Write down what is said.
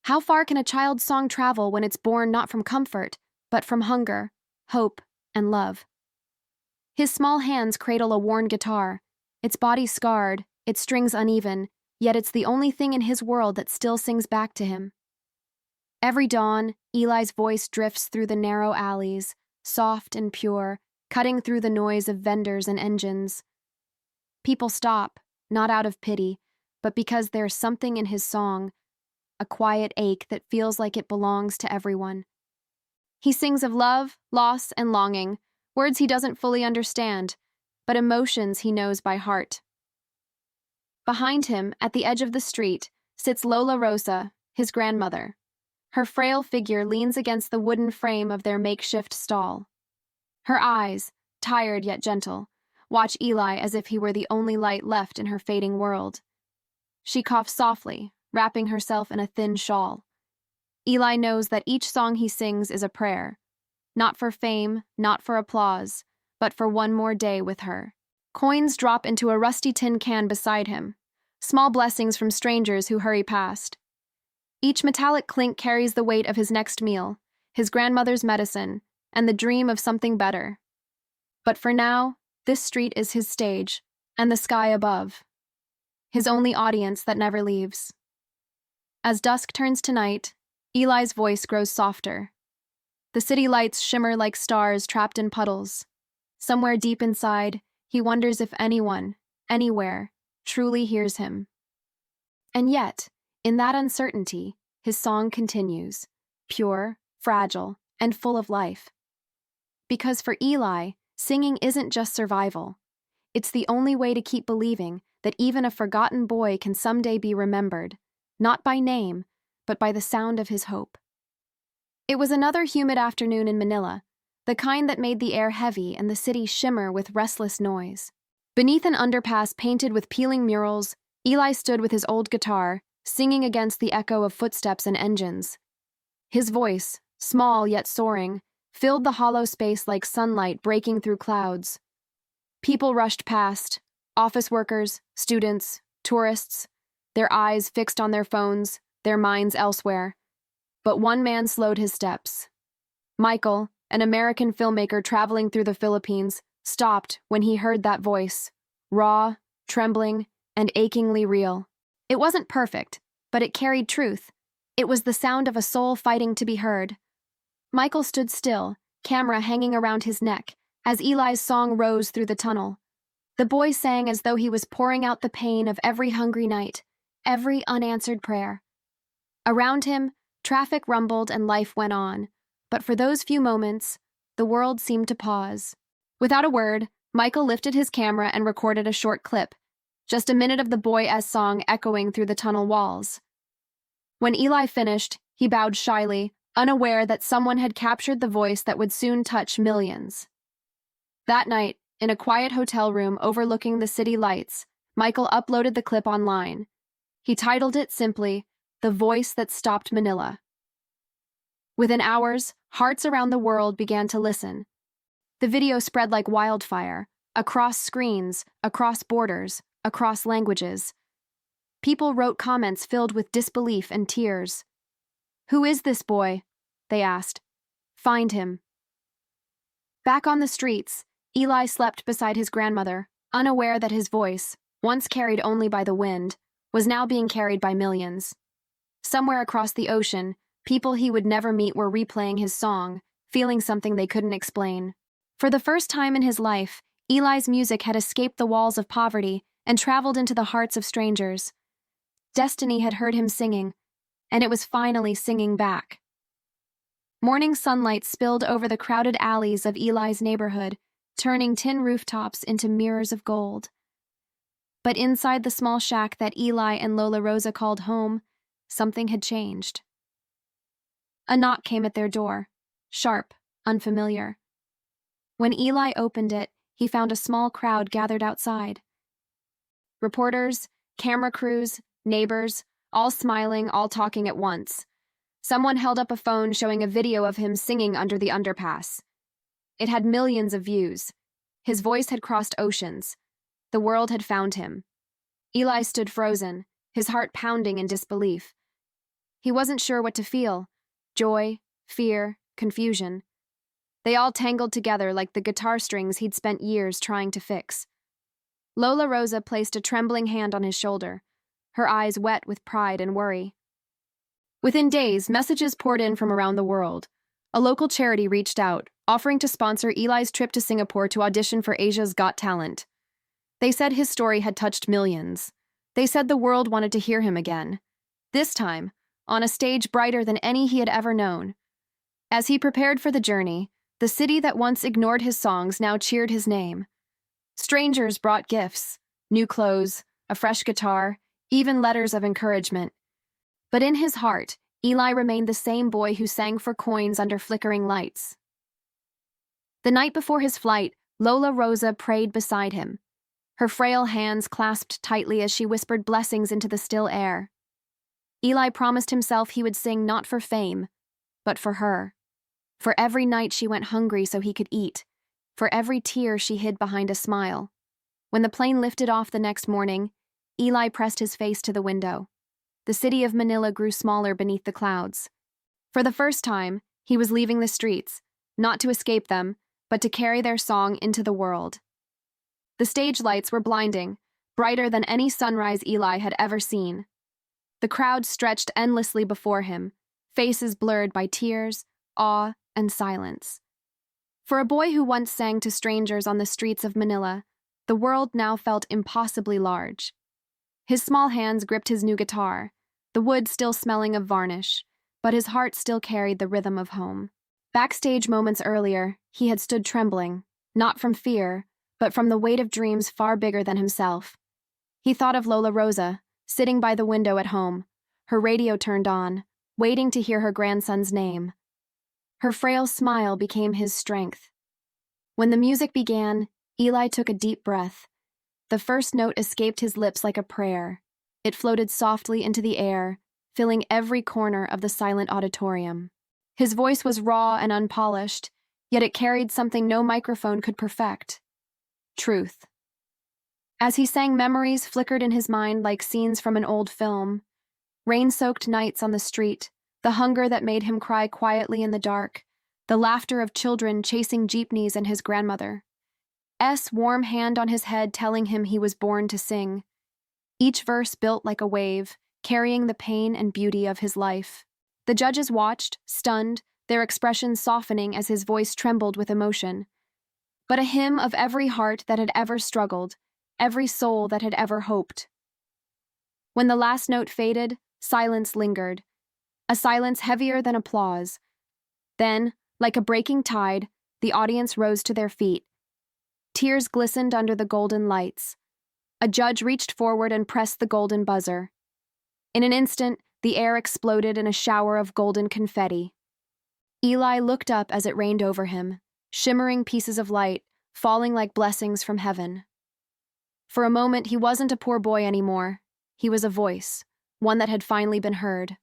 How far can a child's song travel when it's born not from comfort, but from hunger, hope, and love? His small hands cradle a worn guitar, its body scarred, its strings uneven, yet it's the only thing in his world that still sings back to him. Every dawn, Eli's voice drifts through the narrow alleys, soft and pure, cutting through the noise of vendors and engines. People stop, not out of pity, but because there's something in his song, a quiet ache that feels like it belongs to everyone. He sings of love, loss, and longing, words he doesn't fully understand, but emotions he knows by heart. Behind him, at the edge of the street, sits Lola Rosa, his grandmother. Her frail figure leans against the wooden frame of their makeshift stall. Her eyes, tired yet gentle, watch Eli as if he were the only light left in her fading world. She coughs softly, wrapping herself in a thin shawl. Eli knows that each song he sings is a prayer, not for fame, not for applause, but for one more day with her. Coins drop into a rusty tin can beside him, small blessings from strangers who hurry past. Each metallic clink carries the weight of his next meal, his grandmother's medicine, and the dream of something better. But for now, this street is his stage, and the sky above, his only audience that never leaves. As dusk turns to night, Eli's voice grows softer. The city lights shimmer like stars trapped in puddles. Somewhere deep inside, he wonders if anyone, anywhere, truly hears him. And yet, in that uncertainty, his song continues, pure, fragile, and full of life. Because for Eli, singing isn't just survival. It's the only way to keep believing that even a forgotten boy can someday be remembered, not by name, but by the sound of his hope. It was another humid afternoon in Manila, the kind that made the air heavy and the city shimmer with restless noise. Beneath an underpass painted with peeling murals, Eli stood with his old guitar, singing against the echo of footsteps and engines. His voice, small yet soaring, filled the hollow space like sunlight breaking through clouds. People rushed past, office workers, students, tourists, their eyes fixed on their phones, their minds elsewhere. But one man slowed his steps. Michael, an American filmmaker traveling through the Philippines, stopped when he heard that voice, raw, trembling, and achingly real. It wasn't perfect, but it carried truth. It was the sound of a soul fighting to be heard. Michael stood still, camera hanging around his neck, as Eli's song rose through the tunnel. The boy sang as though he was pouring out the pain of every hungry night, every unanswered prayer. Around him, traffic rumbled and life went on, but for those few moments, the world seemed to pause. Without a word, Michael lifted his camera and recorded a short clip, just a minute of the boy's song echoing through the tunnel walls. When Eli finished, he bowed shyly, unaware that someone had captured the voice that would soon touch millions. That night, in a quiet hotel room overlooking the city lights, Michael uploaded the clip online. He titled it simply, "The Voice That Stopped Manila." Within hours, hearts around the world began to listen. The video spread like wildfire, across screens, across borders, across languages. People wrote comments filled with disbelief and tears. "Who is this boy?" they asked. "Find him." Back on the streets, Eli slept beside his grandmother, unaware that his voice, once carried only by the wind, was now being carried by millions. Somewhere across the ocean, people he would never meet were replaying his song, feeling something they couldn't explain. For the first time in his life, Eli's music had escaped the walls of poverty and traveled into the hearts of strangers. Destiny had heard him singing, and it was finally singing back. Morning sunlight spilled over the crowded alleys of Eli's neighborhood, turning tin rooftops into mirrors of gold. But inside the small shack that Eli and Lola Rosa called home, something had changed. A knock came at their door, sharp, unfamiliar. When Eli opened it, he found a small crowd gathered outside. Reporters, camera crews, neighbors, all smiling, all talking at once. Someone held up a phone showing a video of him singing under the underpass. It had millions of views. His voice had crossed oceans. The world had found him. Eli stood frozen, his heart pounding in disbelief. He wasn't sure what to feel. Joy, fear, confusion. They all tangled together like the guitar strings he'd spent years trying to fix. Lola Rosa placed a trembling hand on his shoulder, her eyes wet with pride and worry. Within days, messages poured in from around the world. A local charity reached out, offering to sponsor Eli's trip to Singapore to audition for Asia's Got Talent. They said his story had touched millions. They said the world wanted to hear him again. This time, on a stage brighter than any he had ever known. As he prepared for the journey, the city that once ignored his songs now cheered his name. Strangers brought gifts, new clothes, a fresh guitar, even letters of encouragement. But in his heart, Eli remained the same boy who sang for coins under flickering lights. The night before his flight, Lola Rosa prayed beside him, her frail hands clasped tightly as she whispered blessings into the still air. Eli promised himself he would sing not for fame, but for her. For every night she went hungry so he could eat, for every tear she hid behind a smile. When the plane lifted off the next morning, Eli pressed his face to the window. The city of Manila grew smaller beneath the clouds. For the first time, he was leaving the streets, not to escape them, but to carry their song into the world. The stage lights were blinding, brighter than any sunrise Eli had ever seen. The crowd stretched endlessly before him, faces blurred by tears, awe, and silence. For a boy who once sang to strangers on the streets of Manila, the world now felt impossibly large. His small hands gripped his new guitar, the wood still smelling of varnish, but his heart still carried the rhythm of home. Backstage moments earlier, he had stood trembling, not from fear, but from the weight of dreams far bigger than himself. He thought of Lola Rosa, sitting by the window at home, her radio turned on, waiting to hear her grandson's name. Her frail smile became his strength. When the music began, Eli took a deep breath. The first note escaped his lips like a prayer. It floated softly into the air, filling every corner of the silent auditorium. His voice was raw and unpolished, yet it carried something no microphone could perfect. Truth. As he sang, memories flickered in his mind like scenes from an old film. Rain-soaked nights on the street, the hunger that made him cry quietly in the dark, the laughter of children chasing jeepneys and his grandmother's warm hand on his head telling him he was born to sing. Each verse built like a wave, carrying the pain and beauty of his life. The judges watched, stunned, their expressions softening as his voice trembled with emotion. But a hymn of every heart that had ever struggled, every soul that had ever hoped. When the last note faded, silence lingered, a silence heavier than applause. Then, like a breaking tide, the audience rose to their feet. Tears glistened under the golden lights. A judge reached forward and pressed the golden buzzer. In an instant, the air exploded in a shower of golden confetti. Eli looked up as it rained over him, shimmering pieces of light, falling like blessings from heaven. For a moment, he wasn't a poor boy anymore. He was a voice, one that had finally been heard.